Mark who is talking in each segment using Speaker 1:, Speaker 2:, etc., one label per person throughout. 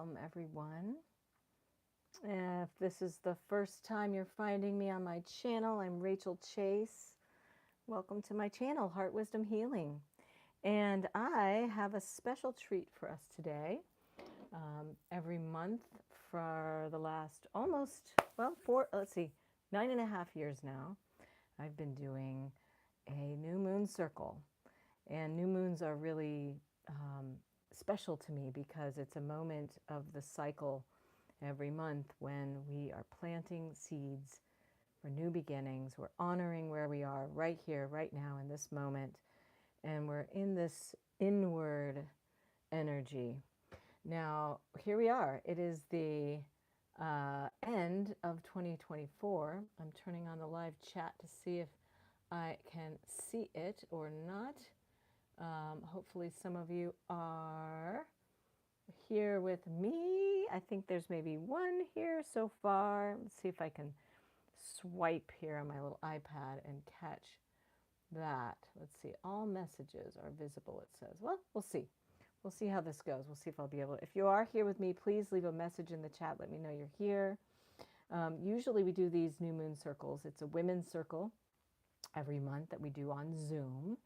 Speaker 1: Welcome, everyone. If this is the first time you're finding me on my channel, I'm Rachel Chase. Welcome to my channel, Heart Wisdom Healing. And I have a special treat for us today. Every month for the last let's see, 9.5 years now, I've been doing a new moon circle. And new moons are really special to me because it's a moment of the cycle every month when we are planting seeds for new beginnings. We're honoring where we are right here, right now, in this moment. And we're in this inward energy. Now, here we are. It is the end of 2024. I'm turning on the live chat to see if I can see it or not. Hopefully some of you are here with me. I think there's maybe one here so far. Let's see if I can swipe here on my little iPad and catch that. Let's see. All messages are visible, it says. Well, we'll see. We'll see how this goes. We'll see if I'll be able to. If you are here with me, please leave a message in the chat. Let me know you're here. Usually we do these new moon circles. It's a women's circle every month that we do on Zoom.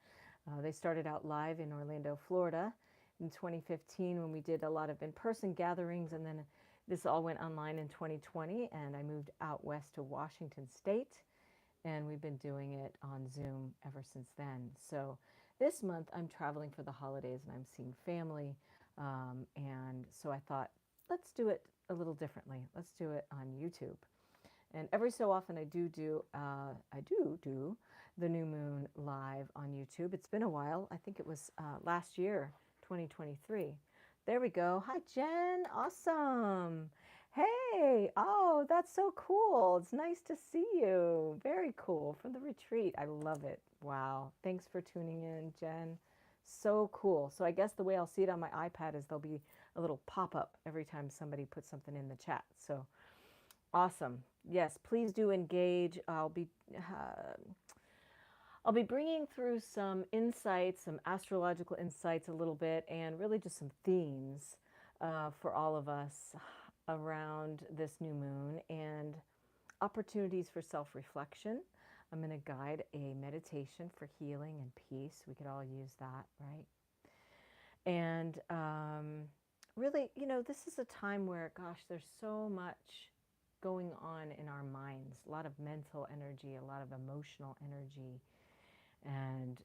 Speaker 1: They started out live in Orlando, Florida in 2015 when we did a lot of in-person gatherings, and then this all went online in 2020, and I moved out west to Washington State, and we've been doing it on Zoom ever since then. So this month I'm traveling for the holidays and I'm seeing family, and so I thought, let's do it a little differently. Let's do it on YouTube. And every so often I do the new moon live on YouTube. It's been a while. I think it was last year, 2023. There we go. Hi, Jen. Awesome. Hey. Oh, that's so cool. It's nice to see you. Very cool. From the retreat. I love it. Wow. Thanks for tuning in, Jen. So cool. So I guess the way I'll see it on my iPad is there'll be a little pop-up every time somebody puts something in the chat. So awesome. Yes, please do engage. I'll be bringing through some insights, some astrological insights a little bit, and really just some themes for all of us around this new moon and opportunities for self-reflection. I'm going to guide a meditation for healing and peace. We could all use that, right? And really, this is a time where, gosh, there's so much going on in our minds, a lot of mental energy, a lot of emotional energy. And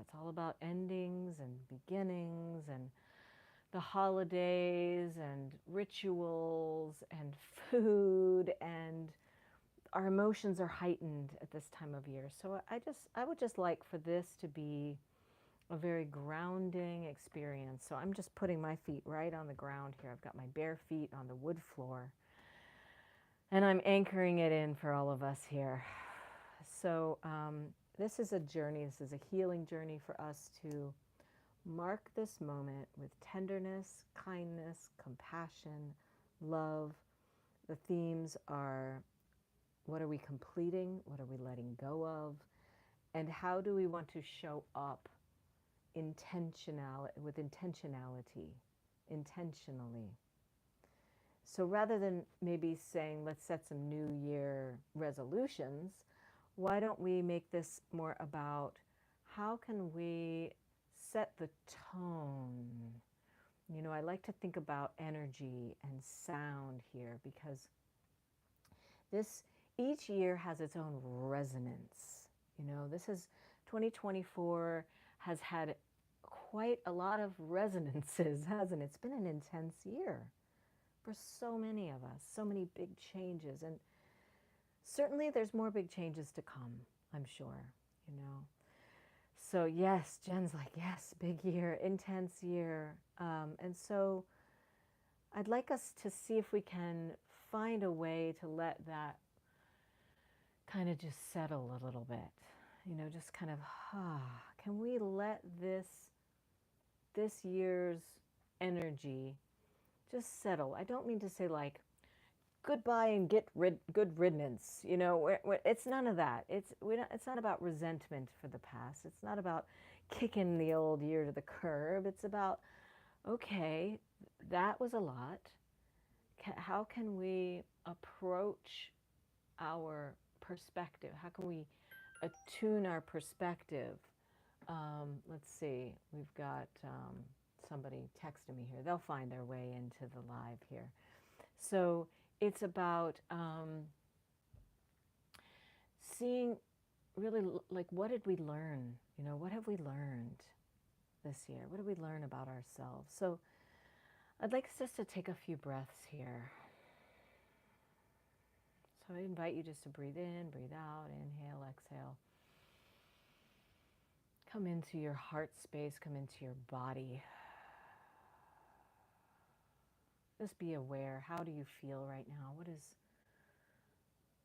Speaker 1: it's all about endings and beginnings and the holidays and rituals and food, and our emotions are heightened at this time of year. So I would just like for this to be a very grounding experience. So I'm just putting my feet right on the ground here. I've got my bare feet on the wood floor, and I'm anchoring it in for all of us here. So this is a journey. This is a healing journey for us to mark this moment with tenderness, kindness, compassion, love. The themes are, what are we completing? What are we letting go of? And how do we want to show up with intentionality, intentionally? So rather than maybe saying, let's set some New Year resolutions, why don't we make this more about how can we set the tone? I like to think about energy and sound here because each year has its own resonance. This is 2024 has had quite a lot of resonances, hasn't it? It's been an intense year for so many of us, so many big changes. And certainly there's more big changes to come, I'm sure, So yes, Jen's like, yes, big year, intense year. And so I'd like us to see if we can find a way to let that kind of just settle a little bit. Just kind of, can we let this year's energy just settle? I don't mean to say like, goodbye and good riddance. It's none of that. It's not about resentment for the past. It's not about kicking the old year to the curb. It's about, okay, that was a lot. How can we approach our perspective? How can we attune our perspective? Let's see, we've got somebody texting me here. They'll find their way into the live here. So it's about seeing really like, what did we learn? You know, what have we learned this year? What did we learn about ourselves? So I'd like us just to take a few breaths here. So I invite you just to breathe in, breathe out, inhale, exhale. Come into your heart space, come into your body. Just be aware. How do you feel right now?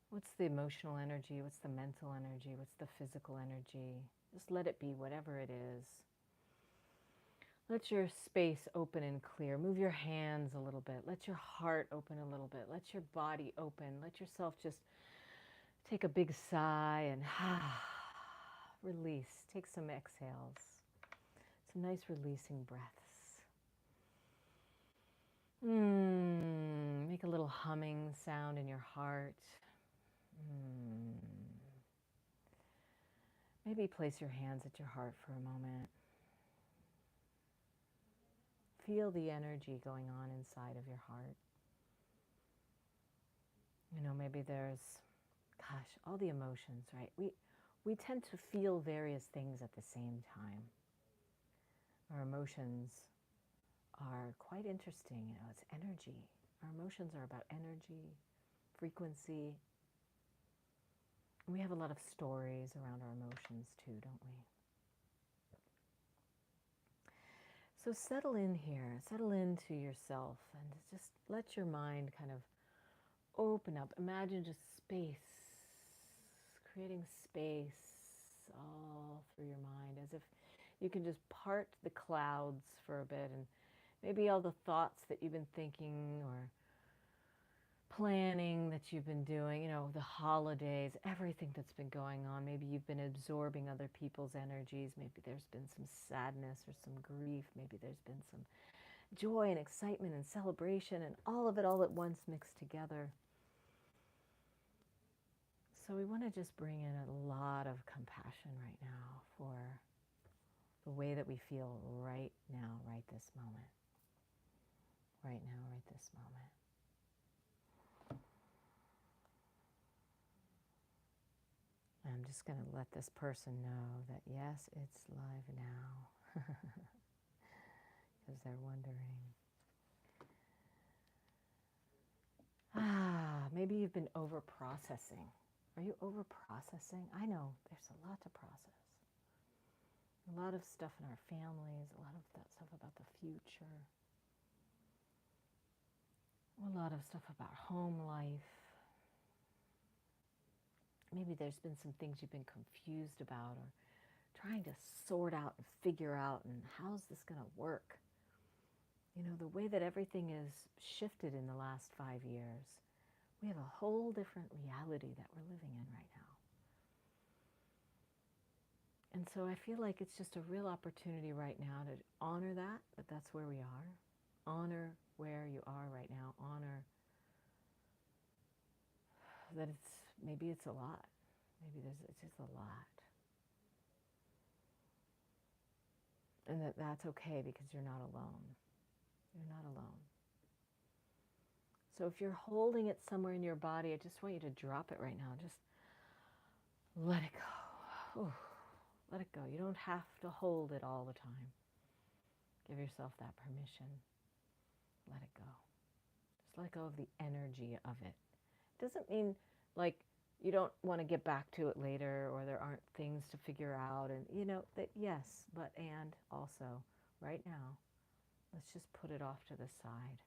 Speaker 1: What's the emotional energy? What's the mental energy? What's the physical energy? Just let it be whatever it is. Let your space open and clear. Move your hands a little bit. Let your heart open a little bit. Let your body open. Let yourself just take a big sigh and release. Take some exhales. Some nice releasing breaths. Make a little humming sound in your heart. Maybe place your hands at your heart for a moment. Feel the energy going on inside of your heart. You know, maybe there's, all the emotions, right? We tend to feel various things at the same time. Our emotions are quite interesting. You know, it's energy. Our emotions are about energy, frequency. We have a lot of stories around our emotions too, don't we? So settle in here, settle into yourself, and just let your mind kind of open up. Imagine just space, creating space all through your mind, as if you can just part the clouds for a bit, and maybe all the thoughts that you've been thinking or planning that you've been doing, you know, the holidays, everything that's been going on. Maybe you've been absorbing other people's energies. Maybe there's been some sadness or some grief. Maybe there's been some joy and excitement and celebration, and all of it all at once mixed together. So we want to just bring in a lot of compassion right now for the way that we feel right now, right this moment. Right now, right this moment. I'm just going to let this person know that, yes, it's live now, because they're wondering. Maybe you've been over-processing. Are you over-processing? I know there's a lot to process. A lot of stuff in our families, a lot of that stuff about the future, a lot of stuff about home life. Maybe there's been some things you've been confused about or trying to sort out and figure out, and how's this going to work? You know, the way that everything is shifted in the last 5 years, we have a whole different reality that we're living in right now. And so I feel like it's just a real opportunity right now to honor that that's where we are. Honor where you are right now. Honor that maybe it's a lot. Maybe it's just a lot. And that's okay, because you're not alone. You're not alone. So if you're holding it somewhere in your body, I just want you to drop it right now. Just let it go. Ooh, let it go. You don't have to hold it all the time. Give yourself that permission. Let it go. Just let go of the energy of it. It doesn't mean like you don't want to get back to it later, or there aren't things to figure out. And you know that, yes, but and also right now, let's just put it off to the side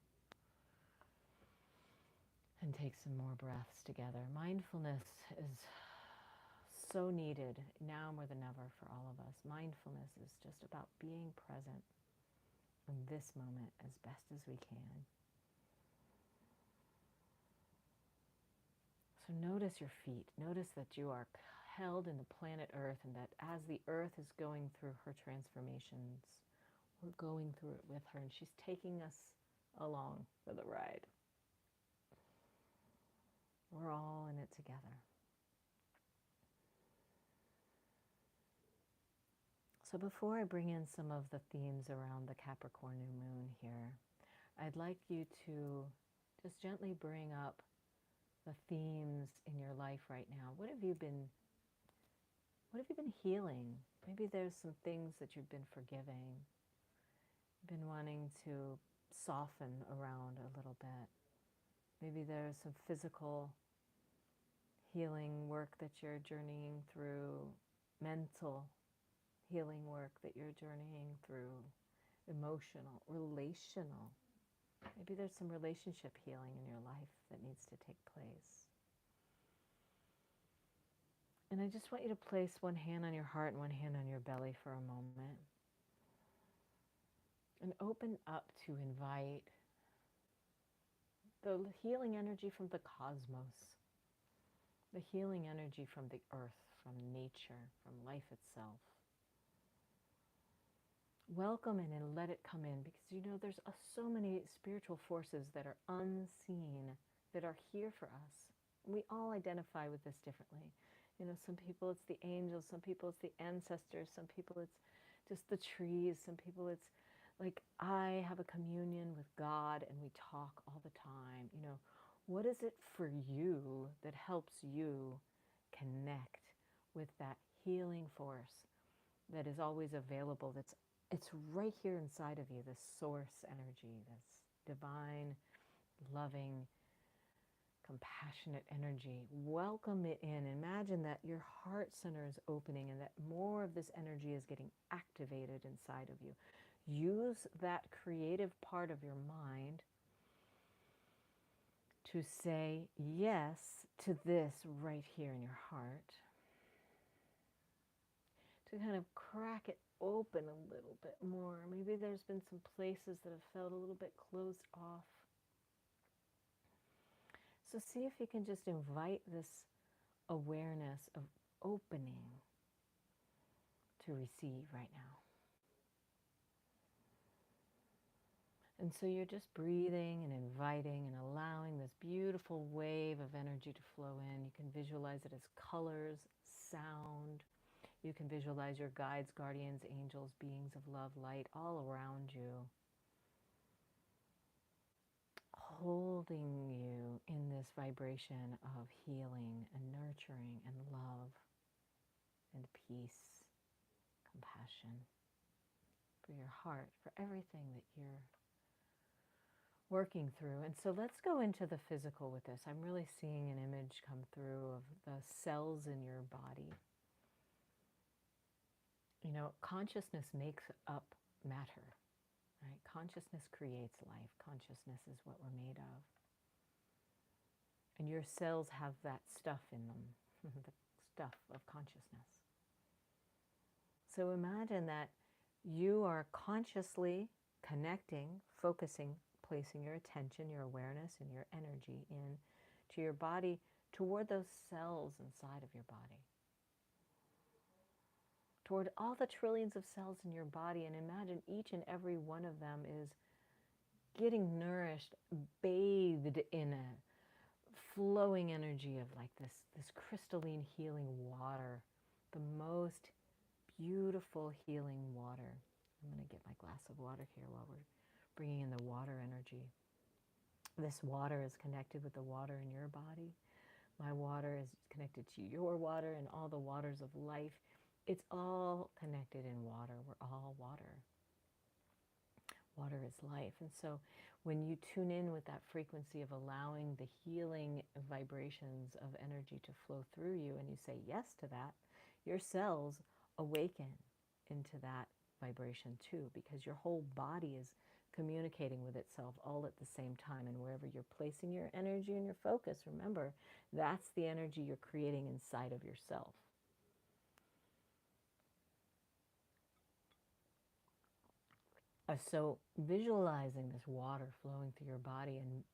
Speaker 1: and take some more breaths together. Mindfulness is so needed now more than ever for all of us. Mindfulness is just about being present in this moment as best as we can. So notice your feet. Notice that you are held in the planet Earth, and that as the Earth is going through her transformations, we're going through it with her, and she's taking us along for the ride. we're all in it together. So before I bring in some of the themes around the Capricorn new moon here, I'd like you to just gently bring up the themes in your life right now. What have you been healing? Maybe there's some things that you've been forgiving, been wanting to soften around a little bit. Maybe there's some physical healing work that you're journeying through, mental healing work that you're journeying through, emotional, relational. Maybe there's some relationship healing in your life that needs to take place. And I just want you to place one hand on your heart and one hand on your belly for a moment. And open up to invite the healing energy from the cosmos, the healing energy from the earth, from nature, from life itself. Welcome in and let it come in, because you know there's so many spiritual forces that are unseen that are here for us. We all identify with this differently. You know, some people it's the angels, some people it's the ancestors, some people it's just the trees, some people it's like I have a communion with God and we talk all the time. You know, what is it for you that helps you connect with that healing force that is always available, it's right here inside of you, this source energy, this divine, loving, compassionate energy. Welcome it in. Imagine that your heart center is opening and that more of this energy is getting activated inside of you. Use that creative part of your mind to say yes to this right here in your heart, to kind of crack it open a little bit more. Maybe there's been some places that have felt a little bit closed off. So see if you can just invite this awareness of opening to receive right now. And so you're just breathing and inviting and allowing this beautiful wave of energy to flow in. You can visualize it as colors, sound. You can visualize your guides, guardians, angels, beings of love, light all around you, holding you in this vibration of healing and nurturing and love and peace, compassion for your heart, for everything that you're working through. And so let's go into the physical with this. I'm really seeing an image come through of the cells in your body. You know, consciousness makes up matter, right? Consciousness creates life. Consciousness is what we're made of. And your cells have that stuff in them, the stuff of consciousness. So imagine that you are consciously connecting, focusing, placing your attention, your awareness, and your energy in to your body, toward those cells inside of your body, toward all the trillions of cells in your body, and imagine each and every one of them is getting nourished, bathed in a flowing energy of like this crystalline healing water, the most beautiful healing water. I'm going to get my glass of water here while we're bringing in the water energy. This water is connected with the water in your body. My water is connected to your water and all the waters of life. It's all connected in water. We're all water. Water is life. And so when you tune in with that frequency of allowing the healing vibrations of energy to flow through you, and you say yes to that, your cells awaken into that vibration too, because your whole body is communicating with itself all at the same time. And wherever you're placing your energy and your focus, remember, that's the energy you're creating inside of yourself. So visualizing this water flowing through your body and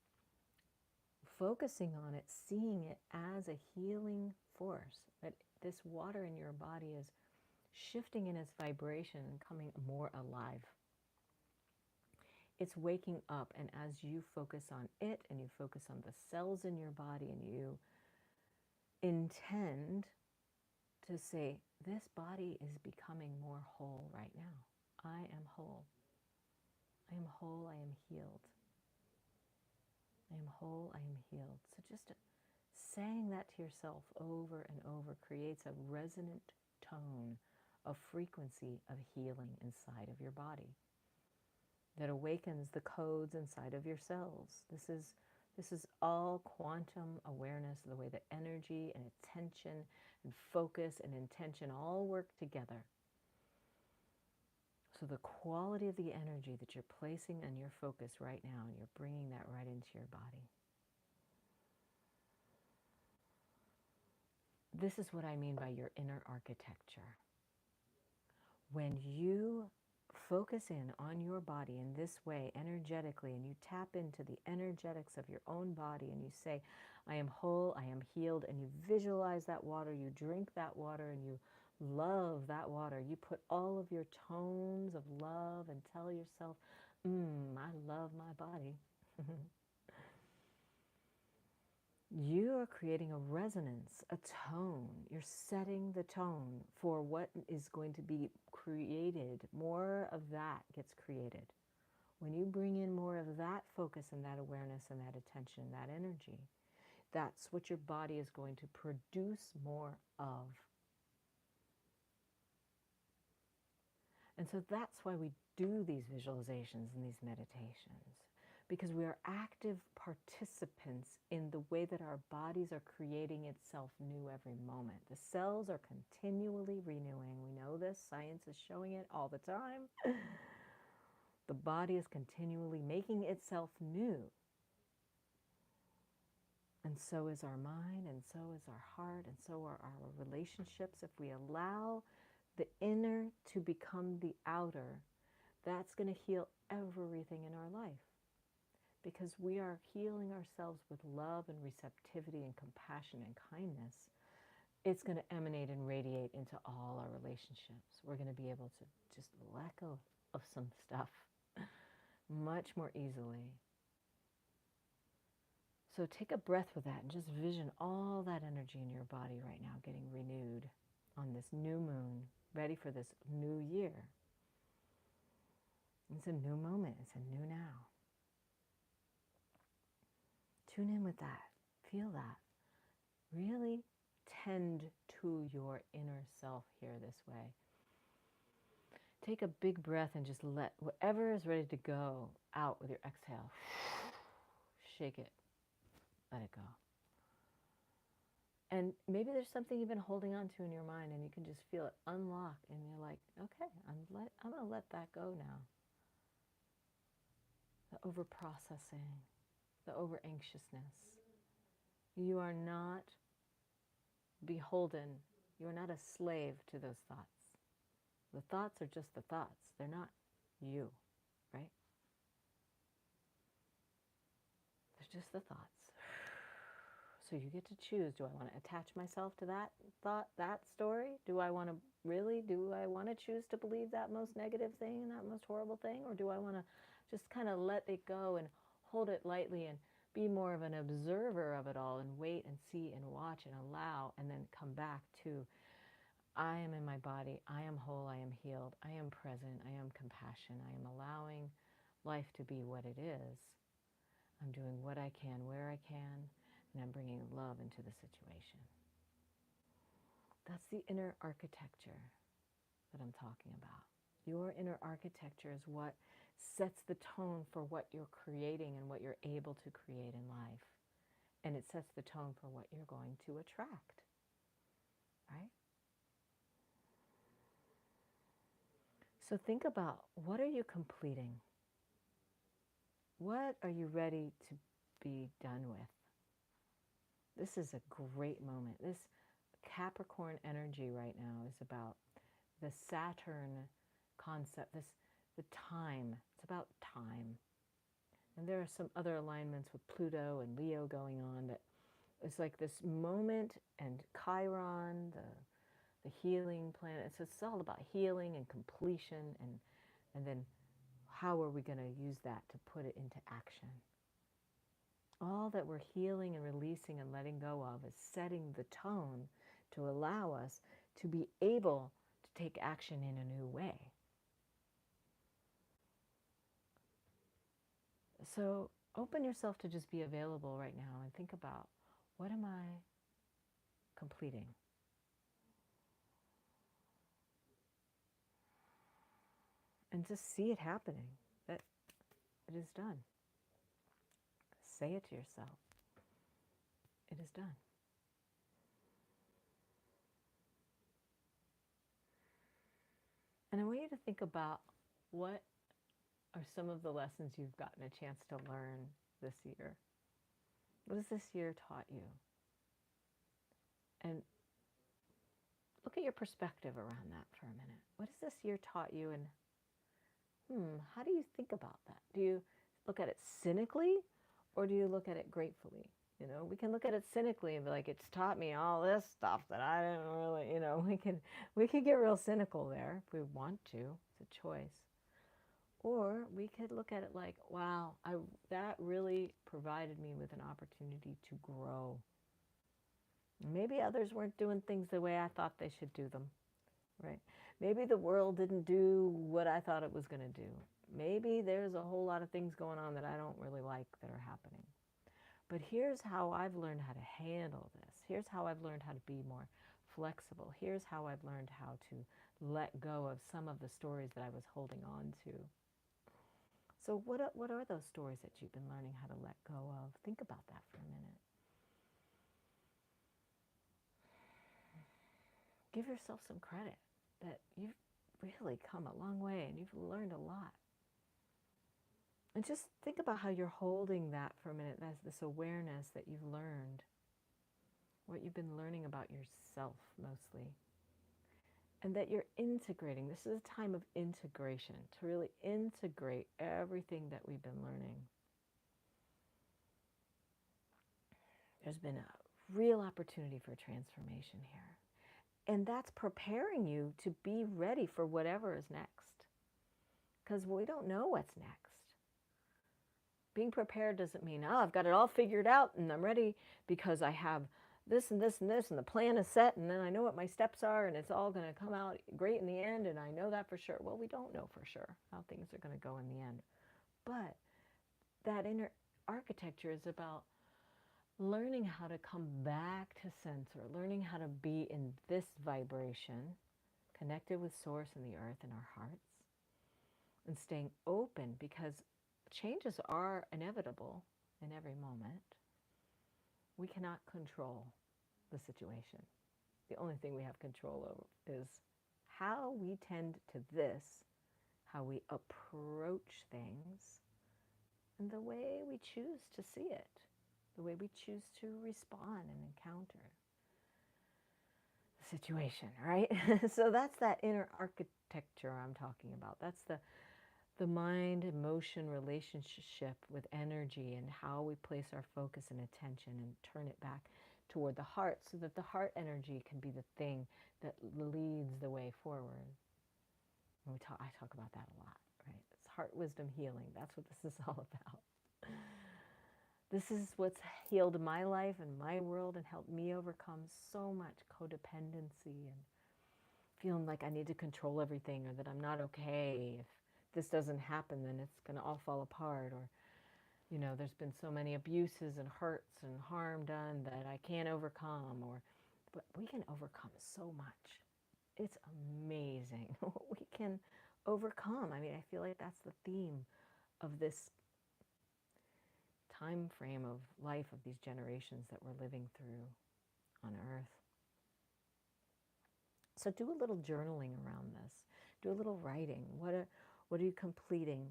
Speaker 1: focusing on it, seeing it as a healing force, that this water in your body is shifting in its vibration and coming more alive. It's waking up, and as you focus on it and you focus on the cells in your body and you intend to say, this body is becoming more whole right now. I am whole. I am whole. I am healed. I am whole. I am healed. So just saying that to yourself over and over creates a resonant tone of frequency of healing inside of your body that awakens the codes inside of your cells. This is all quantum awareness, the way that energy and attention and focus and intention all work together. So the quality of the energy that you're placing on your focus right now, and you're bringing that right into your body. This is what I mean by your inner architecture. When you focus in on your body in this way, energetically, and you tap into the energetics of your own body, and you say, I am whole, I am healed, and you visualize that water, you drink that water, and you love that water. You put all of your tones of love and tell yourself, I love my body. You are creating a resonance, a tone. You're setting the tone for what is going to be created. More of that gets created. When you bring in more of that focus and that awareness and that attention, that energy, that's what your body is going to produce more of. And so that's why we do these visualizations and these meditations. Because we are active participants in the way that our bodies are creating itself new every moment. The cells are continually renewing. We know this. Science is showing it all the time. The body is continually making itself new. And so is our mind, and so is our heart, and so are our relationships. If we allow the inner to become the outer, that's going to heal everything in our life. Because we are healing ourselves with love and receptivity and compassion and kindness, it's going to emanate and radiate into all our relationships. We're going to be able to just let go of some stuff much more easily. So take a breath with that and just vision all that energy in your body right now getting renewed on this new moon, ready for this new year. It's a new moment. It's a new now. Tune in with that. Feel that. Really tend to your inner self here this way. Take a big breath and just let whatever is ready to go out with your exhale. Shake it. Let it go. And maybe there's something you've been holding on to in your mind and you can just feel it unlock and you're like, okay, I'm going to let that go now. The over-processing, the over-anxiousness. You are not beholden. You are not a slave to those thoughts. The thoughts are just the thoughts. They're not you, right? They're just the thoughts. So you get to choose. Do I want to attach myself to that thought, that story? Do I want to choose to believe that most negative thing and that most horrible thing? Or do I want to just kind of let it go and hold it lightly and be more of an observer of it all and wait and see and watch and allow and then come back to, I am in my body, I am whole, I am healed, I am present, I am compassion, I am allowing life to be what it is. I'm doing what I can, where I can, and I'm bringing love into the situation. That's the inner architecture that I'm talking about. Your inner architecture is what sets the tone for what you're creating and what you're able to create in life. And it sets the tone for what you're going to attract, right? So think about, what are you completing? What are you ready to be done with? This is a great moment. This Capricorn energy right now is about the Saturn concept, the time. It's about time. And there are some other alignments with Pluto and Leo going on that it's like this moment, and Chiron, the healing planet. It's all about healing and completion, and then how are we going to use that to put it into action? All that we're healing and releasing and letting go of is setting the tone to allow us to be able to take action in a new way. So open yourself to just be available right now and think about, what am I completing? And just see it happening, that it is done. Say it to yourself. It is done. And I want you to think about, what are some of the lessons you've gotten a chance to learn this year? What has this year taught you? And look at your perspective around that for a minute. What has this year taught you, and how do you think about that? Do you look at it cynically, or do you look at it gratefully? You know, we can look at it cynically and be like, it's taught me all this stuff that I didn't really, we could get real cynical there if we want to. It's a choice. Or we could look at it like, wow, that really provided me with an opportunity to grow. Maybe others weren't doing things the way I thought they should do them, right? Maybe the world didn't do what I thought it was going to do. Maybe there's a whole lot of things going on that I don't really like that are happening. But here's how I've learned how to handle this. Here's how I've learned how to be more flexible. Here's how I've learned how to let go of some of the stories that I was holding on to. So what are those stories that you've been learning how to let go of? Think about that for a minute. Give yourself some credit that you've really come a long way and you've learned a lot. And just think about how you're holding that for a minute, as this awareness that you've learned, what you've been learning about yourself mostly. And that you're integrating. This is a time of integration, to really integrate everything that we've been learning. There's been a real opportunity for transformation here. And that's preparing you to be ready for whatever is next. Because we don't know what's next. Being prepared doesn't mean, oh, I've got it all figured out and I'm ready because I have this and this and this and the plan is set and then I know what my steps are and it's all going to come out great in the end and I know that for sure. Well, we don't know for sure how things are going to go in the end. But that inner architecture is about learning how to come back to center, learning how to be in this vibration, connected with Source and the earth and our hearts, and staying open, because changes are inevitable in every moment. We cannot control the situation. The only thing we have control over is how we tend to this, how we approach things, and the way we choose to see it, the way we choose to respond and encounter the situation, right? So that's that inner architecture I'm talking about. That's the mind-emotion relationship with energy and how we place our focus and attention and turn it back toward the heart so that the heart energy can be the thing that leads the way forward. And I talk about that a lot, right? It's heart wisdom healing. That's what this is all about. This is what's healed my life and my world and helped me overcome so much codependency and feeling like I need to control everything, or that I'm not okay. If this doesn't happen, then it's going to all fall apart. Or, there's been so many abuses and hurts and harm done that I can't overcome. But we can overcome so much. It's amazing what we can overcome. I mean, I feel like that's the theme of this time frame of life, of these generations that we're living through on earth. So do a little journaling around this. Do a little writing. What are you completing?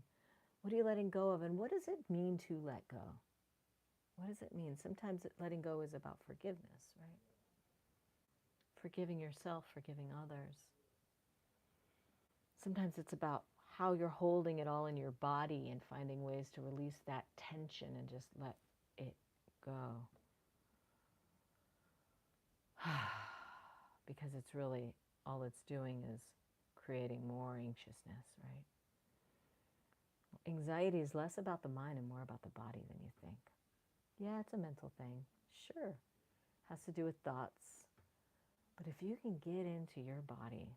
Speaker 1: What are you letting go of? And what does it mean to let go? What does it mean? Sometimes letting go is about forgiveness, right? Forgiving yourself, forgiving others. Sometimes it's about how you're holding it all in your body and finding ways to release that tension and just let it go. Because it's really, all it's doing is creating more anxiousness, right? Anxiety is less about the mind and more about the body than you think. Yeah, it's a mental thing. Sure. Has to do with thoughts. But if you can get into your body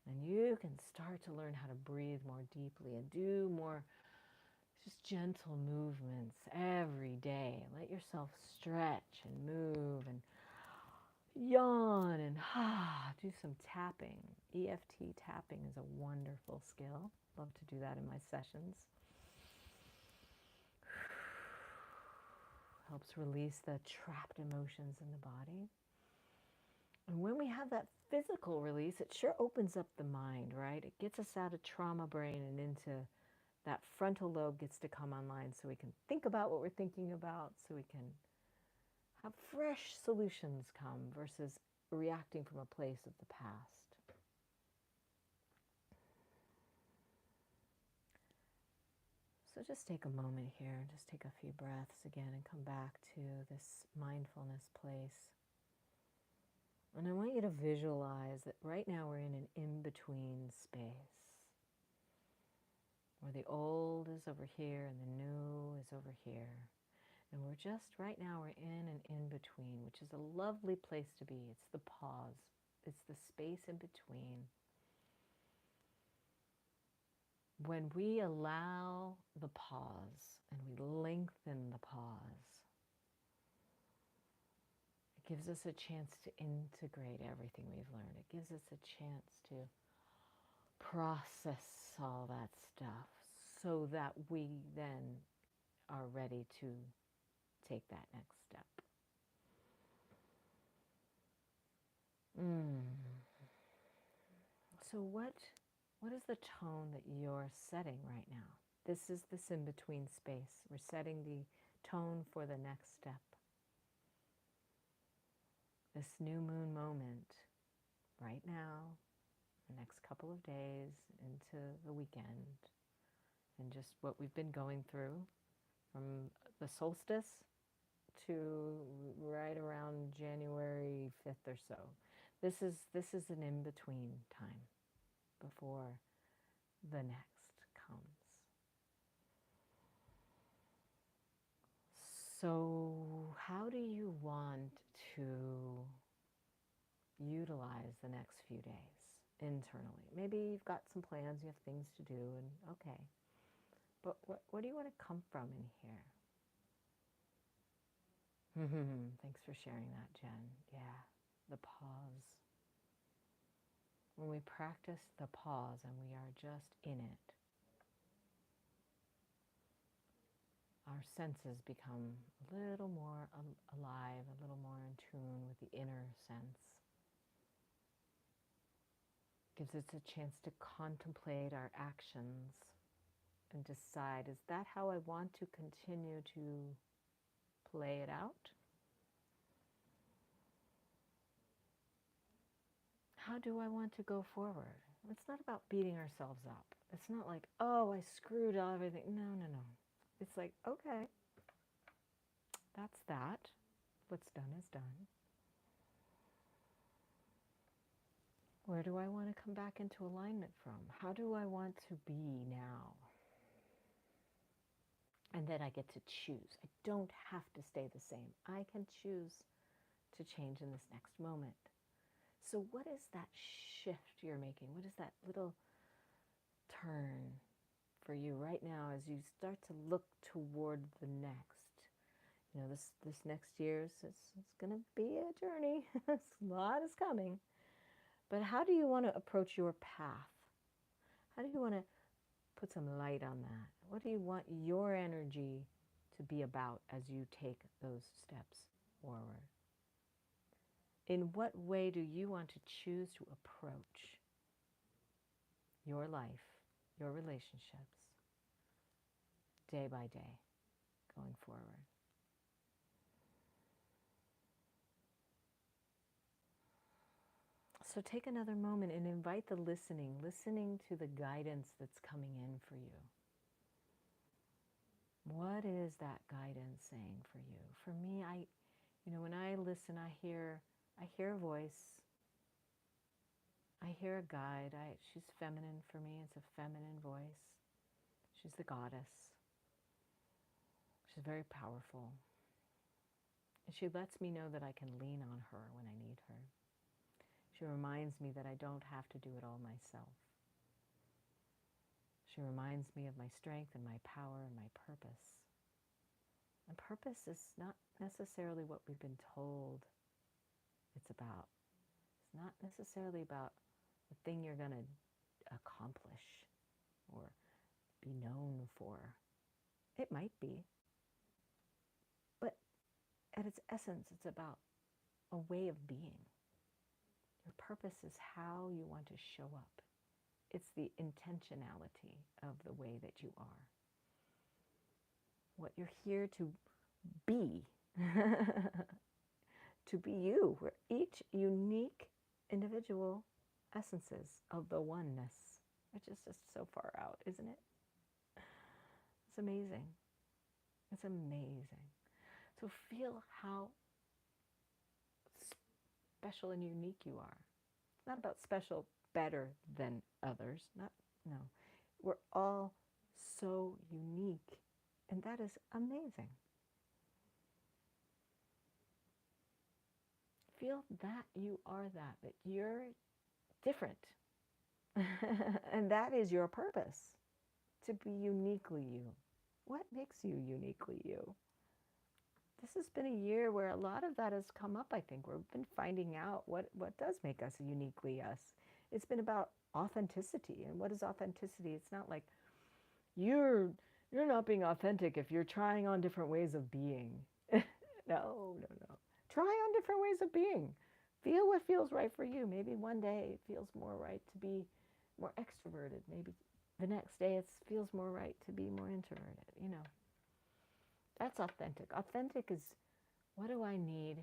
Speaker 1: and you can start to learn how to breathe more deeply and do more just gentle movements every day. Let yourself stretch and move and yawn and do some tapping. EFT tapping is a wonderful skill. Love to do that in my sessions. Helps release the trapped emotions in the body. And when we have that physical release, it sure opens up the mind, right? It gets us out of trauma brain and into that frontal lobe gets to come online so we can think about what we're thinking about, so we can have fresh solutions come versus reacting from a place of the past. So just take a moment here, just take a few breaths again and come back to this mindfulness place. And I want you to visualize that right now we're in an in-between space where the old is over here and the new is over here. And we're just, right now we're in an in-between, which is a lovely place to be. It's the pause. It's the space in between. When we allow the pause and we lengthen the pause, it gives us a chance to integrate everything we've learned. It gives us a chance to process all that stuff so that we then are ready to take that next step. So what is the tone that you're setting right now? This is this in-between space. We're setting the tone for the next step. This new moon moment, right now, the next couple of days into the weekend, and just what we've been going through from the solstice to right around January 5th or so. This is an in-between time before the next comes. So how do you want to utilize the next few days internally? Maybe you've got some plans, you have things to do, and okay. But what do you want to come from in here? Thanks for sharing that, Jen. Yeah, the pause. When we practice the pause and we are just in it, our senses become a little more alive, a little more in tune with the inner sense. Gives us a chance to contemplate our actions and decide, is that how I want to continue to play it out? How do I want to go forward? It's not about beating ourselves up. It's not like, oh, I screwed up everything. No. It's like, okay, that's that. What's done is done. Where do I want to come back into alignment from? How do I want to be now? And then I get to choose. I don't have to stay the same. I can choose to change in this next moment. So what is that shift you're making? What is that little turn for you right now as you start to look toward the next? You know, this next year, it's going to be a journey. A lot is coming. But how do you want to approach your path? How do you want to put some light on that? What do you want your energy to be about as you take those steps forward? In what way do you want to choose to approach your life, your relationships, day by day, going forward? So take another moment and invite the listening to the guidance that's coming in for you. What is that guidance saying for you? For me, when I listen, I hear a voice. I hear a guide. She's feminine for me. It's a feminine voice. She's the goddess. She's very powerful. And she lets me know that I can lean on her when I need her. She reminds me that I don't have to do it all myself. She reminds me of my strength and my power and my purpose. And purpose is not necessarily what we've been told it's about. It's not necessarily about the thing you're going to accomplish or be known for. It might be. But at its essence, it's about a way of being. Your purpose is how you want to show up. It's the intentionality of the way that you are. What you're here to be. To be you. We're each unique individual essences of the oneness, which is just so far out, isn't it? It's amazing. It's amazing. So feel how special and unique you are. It's not about special, better than others. No. We're all so unique, and that is amazing. Feel that you are that you're different. And that is your purpose, to be uniquely you. What makes you uniquely you? This has been a year where a lot of that has come up, I think. We've been finding out what does make us uniquely us. It's been about authenticity. And what is authenticity? It's not like you're not being authentic if you're trying on different ways of being. No. Try on different ways of being. Feel what feels right for you. Maybe one day it feels more right to be more extroverted. Maybe the next day it feels more right to be more introverted. That's authentic. Authentic is, what do I need?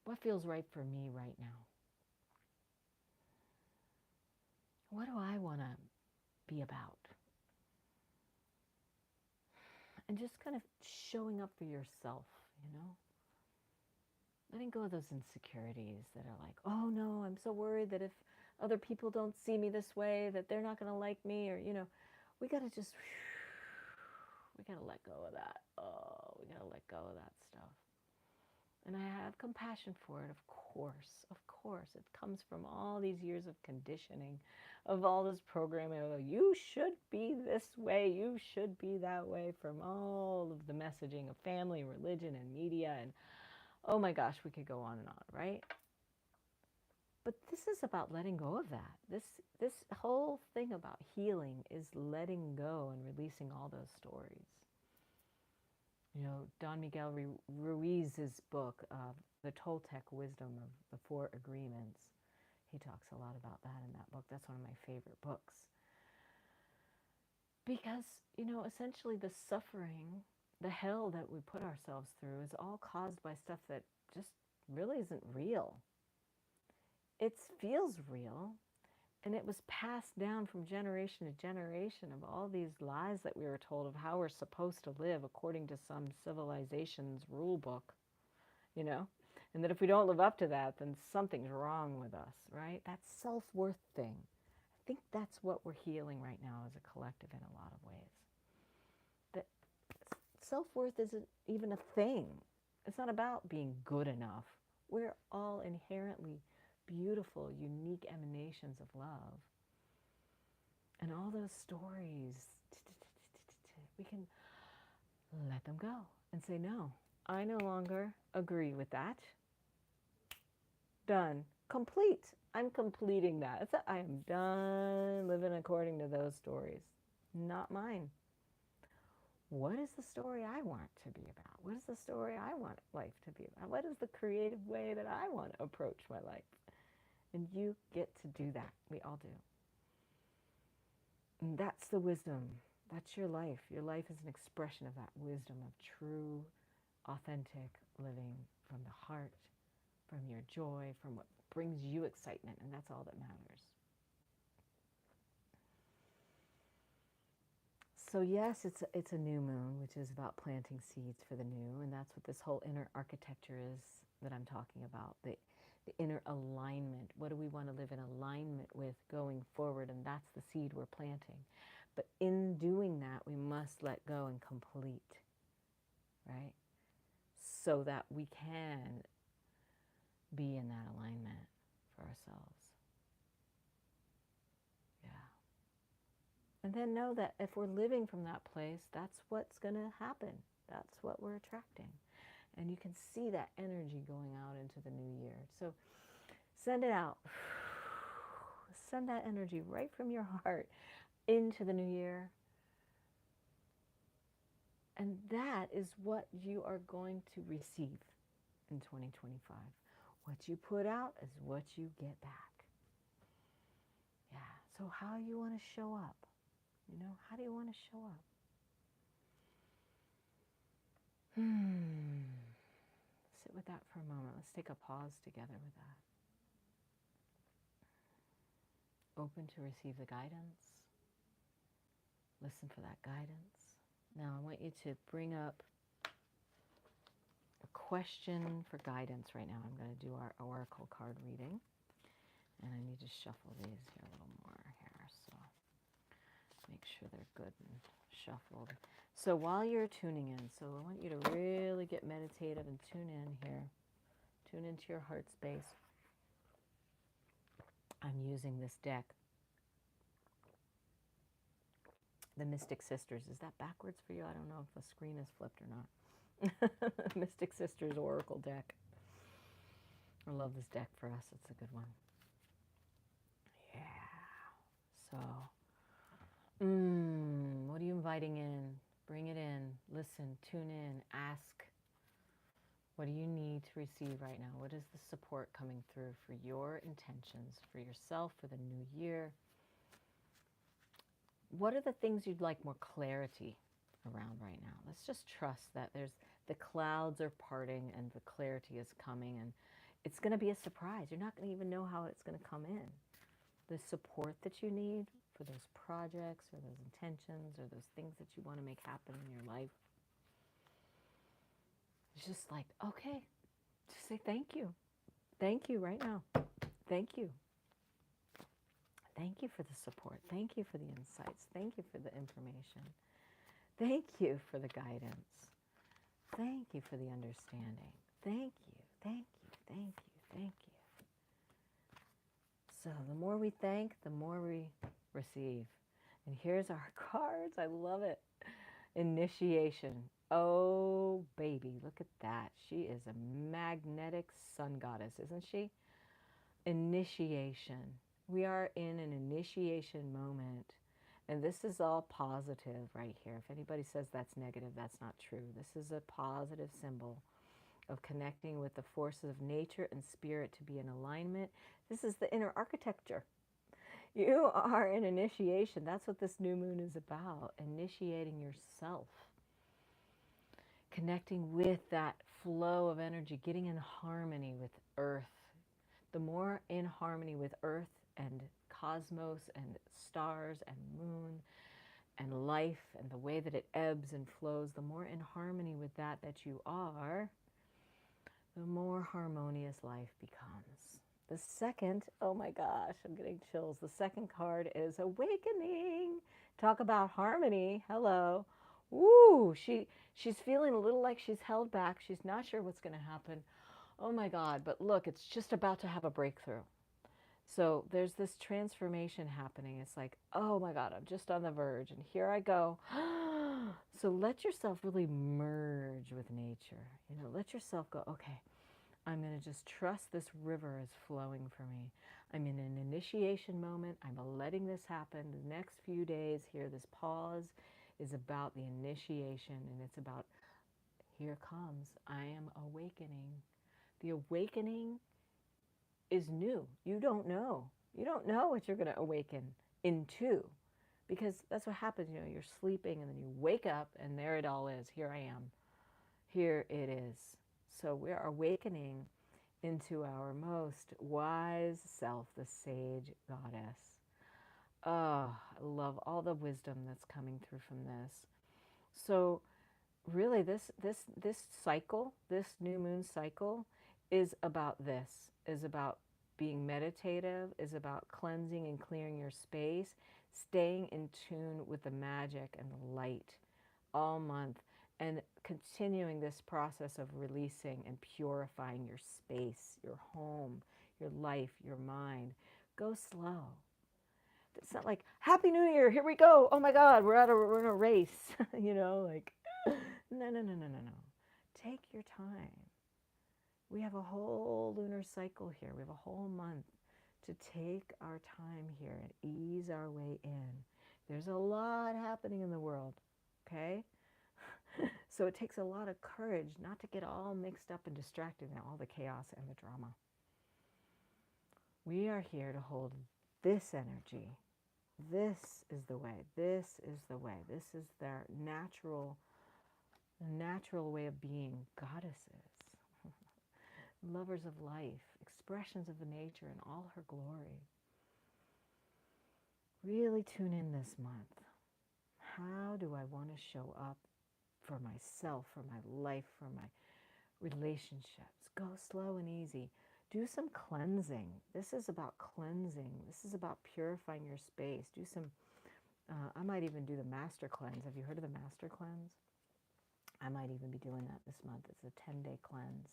Speaker 1: What feels right for me right now? What do I want to be about? And just kind of showing up for yourself, Letting go of those insecurities that are like, oh no, I'm so worried that if other people don't see me this way, that they're not going to like me, or, we got to let go of that. Oh, we got to let go of that stuff. And I have compassion for it, of course. Of course. It comes from all these years of conditioning, of all this programming. You should be this way. You should be that way, from all of the messaging of family, religion, and media. And oh my gosh, we could go on and on, right? But this is about letting go of that. This whole thing about healing is letting go and releasing all those stories. Don Miguel Ruiz's book, The Toltec Wisdom of the Four Agreements, he talks a lot about that in that book. That's one of my favorite books. Because, essentially the suffering, the hell that we put ourselves through is all caused by stuff that just really isn't real. It feels real, and it was passed down from generation to generation of all these lies that we were told of how we're supposed to live according to some civilization's rule book, and that if we don't live up to that, then something's wrong with us, right? That self-worth thing. I think that's what we're healing right now as a collective in a lot of ways. That self-worth isn't even a thing. It's not about being good enough. We're all inherently beautiful, unique emanations of love. And all those stories, we can let them go and say, no, I no longer agree with that. Done. Complete. I'm completing that. I am done living according to those stories. Not mine. What is the story I want to be about? What is the story I want life to be about? What is the creative way that I want to approach my life? And you get to do that. We all do. And that's the wisdom. That's your life. Your life is an expression of that wisdom of true, authentic living from the heart, from your joy, from what brings you excitement. And that's all that matters. So yes, it's a new moon, which is about planting seeds for the new. And that's what this whole inner architecture is that I'm talking about. The inner alignment. What do we want to live in alignment with going forward? And that's the seed we're planting. But in doing that, we must let go and complete, right? So that we can be in that alignment for ourselves. Yeah. And then know that if we're living from that place, that's what's going to happen. That's what we're attracting. And you can see that energy going out into the new year. So send it out. Send that energy right from your heart into the new year. And that is what you are going to receive in 2025. What you put out is what you get back. Yeah. So how you want to show up? You know, how do you want to show up? Sit with that for a moment. Let's take a pause together with that. Open to receive the guidance. Listen for that guidance. Now I want you to bring up a question for guidance right now. I'm going to do our oracle card reading. And I need to shuffle these here a little more here. So make sure they're good and shuffled. So while you're tuning in, so I want you to really get meditative and tune in here. Tune into your heart space. I'm using this deck. The Mystic Sisters. Is that backwards for you? I don't know if the screen is flipped or not. Mystic Sisters Oracle deck. I love this deck for us. It's a good one. Yeah. So, what are you inviting in? Bring it in. Listen, tune in, ask. What do you need to receive right now? What is the support coming through for your intentions, for yourself, for the new year? What are the things you'd like more clarity around right now? Let's just trust that the clouds are parting and the clarity is coming, and it's going to be a surprise. You're not going to even know how it's going to come in. The support that you need for those projects or those intentions or those things that you want to make happen in your life. It's just like, okay, just say thank you. Thank you right now. Thank you. Thank you for the support. Thank you for the insights. Thank you for the information. Thank you for the guidance. Thank you for the understanding. Thank you. Thank you. Thank you. Thank you. So the more we thank, the more we receive. And here's our cards. I love it. Initiation. Oh, baby, look at that. She is a magnetic sun goddess, isn't she? Initiation. We are in an initiation moment. And this is all positive right here. If anybody says that's negative, that's not true. This is a positive symbol of connecting with the forces of nature and spirit to be in alignment. This is the inner architecture. You are in initiation. That's what this new moon is about. Initiating yourself. Connecting with that flow of energy, getting in harmony with Earth. The more in harmony with Earth and cosmos and stars and moon and life and the way that it ebbs and flows, the more in harmony with that you are, the more harmonious life becomes. The second, oh my gosh, I'm getting chills. The second card is awakening. Talk about harmony. Hello. Woo, she's feeling a little like she's held back. She's not sure what's going to happen. Oh my God, but look, it's just about to have a breakthrough. So there's this transformation happening. It's like, oh my God, I'm just on the verge and here I go. So let yourself really merge with nature. You know, let yourself go, okay, I'm going to just trust this river is flowing for me. I'm in an initiation moment. I'm letting this happen. The next few days here, this pause is about the initiation, and it's about, here comes, I am awakening. The awakening is new. You don't know. You don't know what you're going to awaken into, because that's what happens. You know, you're sleeping and then you wake up and there it all is. Here I am. Here it is. So we are awakening into our most wise self, the sage goddess. Oh, I love all the wisdom that's coming through from this. So really this cycle, this new moon cycle is about this, is about being meditative, is about cleansing and clearing your space, staying in tune with the magic and the light all month. and continuing this process of releasing and purifying your space, your home, your life, your mind. Go slow. It's not like, Happy New Year, here we go. Oh my God, we're in a race. Like, no. Take your time. We have a whole lunar cycle here. We have a whole month to take our time here and ease our way in. There's a lot happening in the world, okay? So it takes a lot of courage not to get all mixed up and distracted in all the chaos and the drama. We are here to hold this energy. This is the way. This is the way. This is their natural way of being, goddesses, lovers of life, expressions of the nature in all her glory. Really tune in this month. How do I want to show up for myself, for my life, for my relationships? Go slow and easy. Do some cleansing. This is about cleansing. This is about purifying your space. Do some, I might even do the master cleanse. Have you heard of the master cleanse? I might even be doing that this month. It's a 10-day cleanse.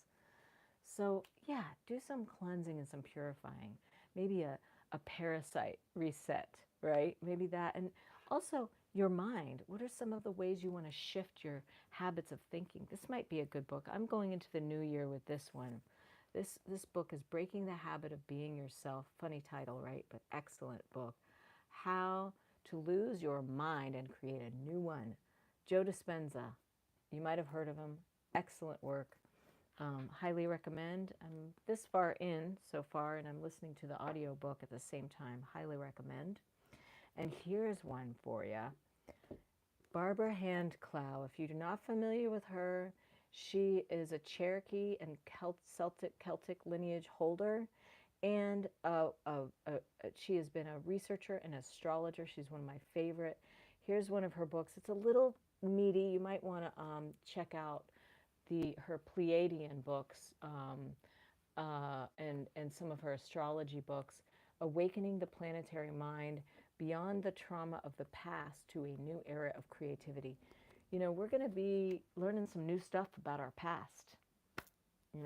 Speaker 1: So yeah, do some cleansing and some purifying. Maybe a parasite reset, right? Maybe that. And also your mind. What are some of the ways you want to shift your habits of thinking? This might be a good book. I'm going into the new year with this one. This book is Breaking the Habit of Being Yourself. Funny title, right? But excellent book. How to Lose Your Mind and Create a New One. Joe Dispenza. You might have heard of him. Excellent work. Highly recommend. I'm this far in so far, and I'm listening to the audio book at the same time. Highly recommend. And here's one for you. Barbara Handclough. If you're not familiar with her, she is a Cherokee and Celtic lineage holder, and she has been a researcher and astrologer. She's one of my favorite. Here's one of her books. It's a little meaty. You might want to check out her Pleiadian books and some of her astrology books. Awakening the Planetary Mind Beyond the Trauma of the Past to a New Era of Creativity. We're going to be learning some new stuff about our past.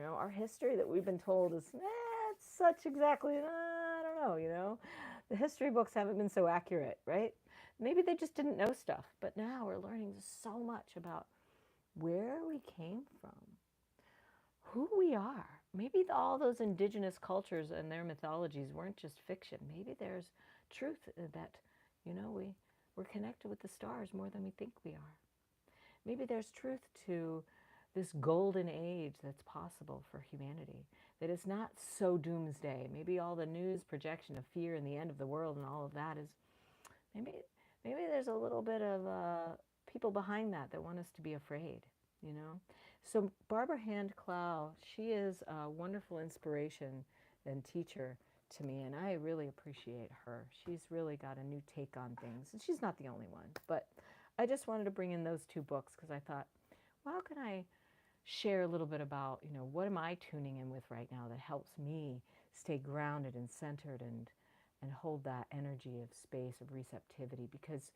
Speaker 1: Our history that we've been told is, it's such exactly, I don't know, The history books haven't been so accurate, right? Maybe they just didn't know stuff, but now we're learning so much about where we came from, who we are. Maybe all those indigenous cultures and their mythologies weren't just fiction. Maybe there's truth that, we're connected with the stars more than we think we are. Maybe there's truth to this golden age that's possible for humanity, that it's not so doomsday. Maybe all the news projection of fear and the end of the world and all of that is, maybe there's a little bit of people behind that want us to be afraid, So Barbara Handclough, she is a wonderful inspiration and teacher to me, and I really appreciate her. She's really got a new take on things, and she's not the only one, but I just wanted to bring in those two books because I thought, well, how can I share a little bit about, what am I tuning in with right now that helps me stay grounded and centered and hold that energy of space, of receptivity? Because,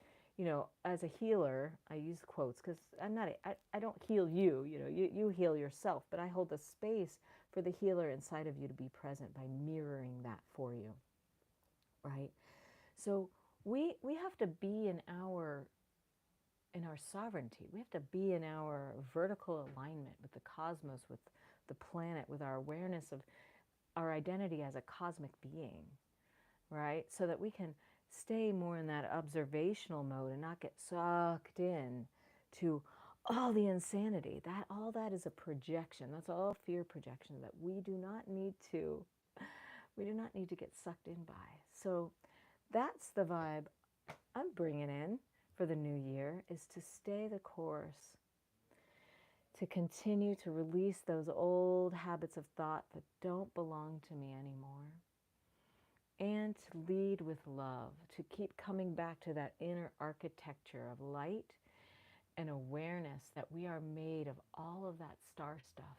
Speaker 1: as a healer, I use quotes because I don't heal you, you heal yourself, but I hold the space for the healer inside of you to be present by mirroring that for you, right? So we have to be in our sovereignty. We have to be in our vertical alignment with the cosmos, with the planet, with our awareness of our identity as a cosmic being, right? So that we can stay more in that observational mode and not get sucked in to all the insanity. All that is a projection. That's all fear projection that we do not need to get sucked in by. So that's the vibe I'm bringing in for the new year, is to stay the course, to continue to release those old habits of thought that don't belong to me anymore, and to lead with love, to keep coming back to that inner architecture of light and awareness that we are made of all of that star stuff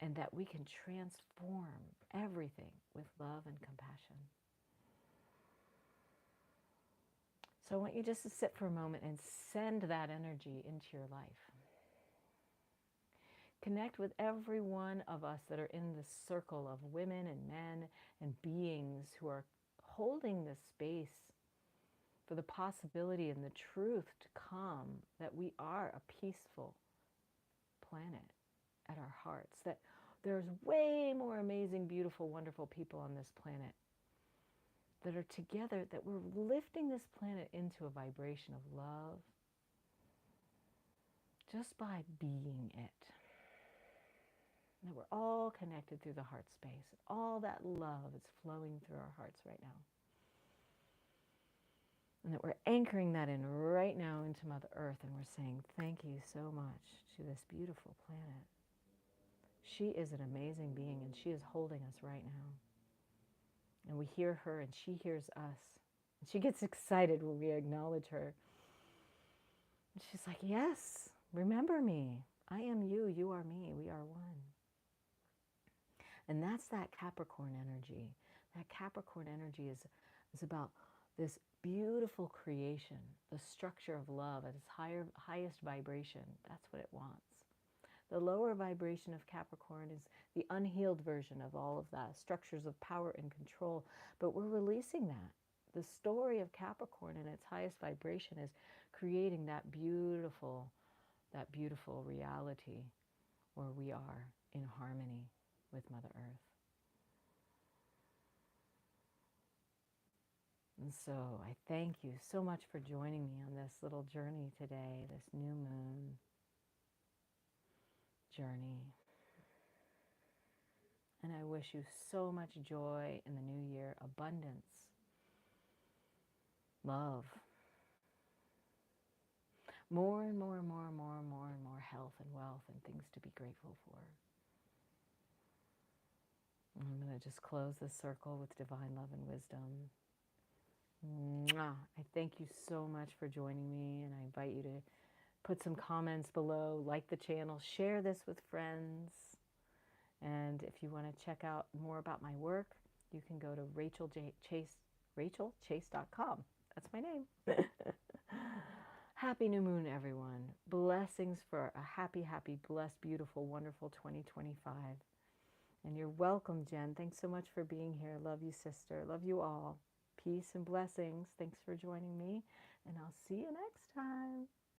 Speaker 1: and that we can transform everything with love and compassion. So I want you just to sit for a moment and send that energy into your life. Connect with every one of us that are in this circle of women and men and beings who are holding this space for the possibility and the truth to come, that we are a peaceful planet at our hearts, that there's way more amazing, beautiful, wonderful people on this planet that are together, that we're lifting this planet into a vibration of love just by being it. And that we're all connected through the heart space. All that love is flowing through our hearts right now. And that we're anchoring that in right now into Mother Earth, and we're saying thank you so much to this beautiful planet. She is an amazing being, and she is holding us right now. And we hear her, and she hears us. And she gets excited when we acknowledge her. And she's like, yes, remember me. I am you, you are me, we are one. And that's that Capricorn energy. That Capricorn energy is about this beautiful creation, the structure of love at its highest vibration. That's what it wants. The lower vibration of Capricorn is the unhealed version of all of that, structures of power and control. But we're releasing that. The story of Capricorn in its highest vibration is creating that beautiful reality where we are in harmony with Mother Earth. And so I thank you so much for joining me on this little journey today, this new moon journey. And I wish you so much joy in the new year, abundance, love, more and more and more and more and more and more health and wealth and things to be grateful for. I'm going to just close this circle with divine love and wisdom. Mwah. I thank you so much for joining me, and I invite you to put some comments below, like the channel, share this with friends. And if you want to check out more about my work, you can go to rachelchase.com. That's my name. Happy new moon, everyone. Blessings for a happy, happy, blessed, beautiful, wonderful 2025. And you're welcome, Jen. Thanks so much for being here. Love you, sister. Love you all. Peace and blessings. Thanks for joining me. And I'll see you next time.